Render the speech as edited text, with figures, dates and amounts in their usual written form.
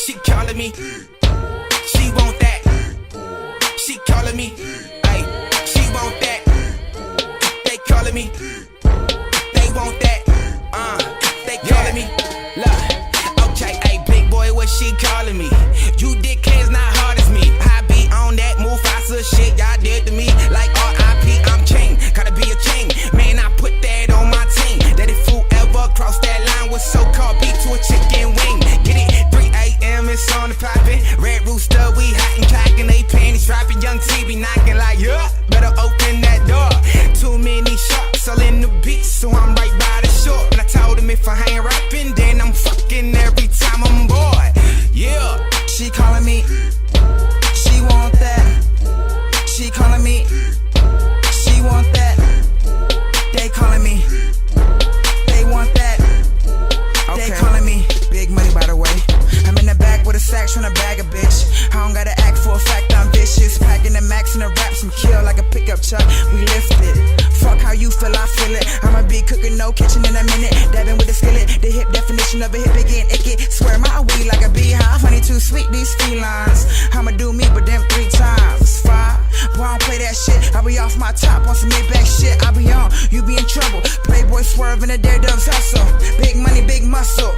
She calling me. She want that. She calling me. Ay, she want that. They calling me. They want that. They calling me. Look, okay, ay, big boy, what she calling me? You dickheads not hard as me. I be on that Mufasa shit y'all did to me. Like R.I.P. I'm king. Gotta be a king. Man, I put that on my team. That if you ever cross that line with so-called beat to a chicken wing. Get it? 3 a.m. it's on the poppin'. Red Rooster, we hot and cockin'. They panties dropping. Young T be knocking like, yeah, better open that door. Too many sharks all in the beach, so I'm right by the shore. And I told him if I ain't rapping, then I'm fucking every time I'm bored. Yeah. She calling me. She want that. She calling me. She want that. They calling me. They want that. They calling me. Big money, by the way. I'm in the back with a sack tryna bag a bitch. I don't gotta act for a fact I'm vicious. Packing the max and the raps and kill like a pickup truck. We lift it. Fuck how you feel, I feel it. I'ma be cooking no kitchen in a minute. Dabbing with the skillet. The hip definition of a hip again. Icky. Swear my weed like a beehive. Honey too sweet, these felines. I'ma do me, but them 3 times. 5. Boy, I don't play that shit. I be off my top on some Maybach shit. I be on, you be in trouble. Playboy swerving the daredevil's hustle. Big money, big muscle.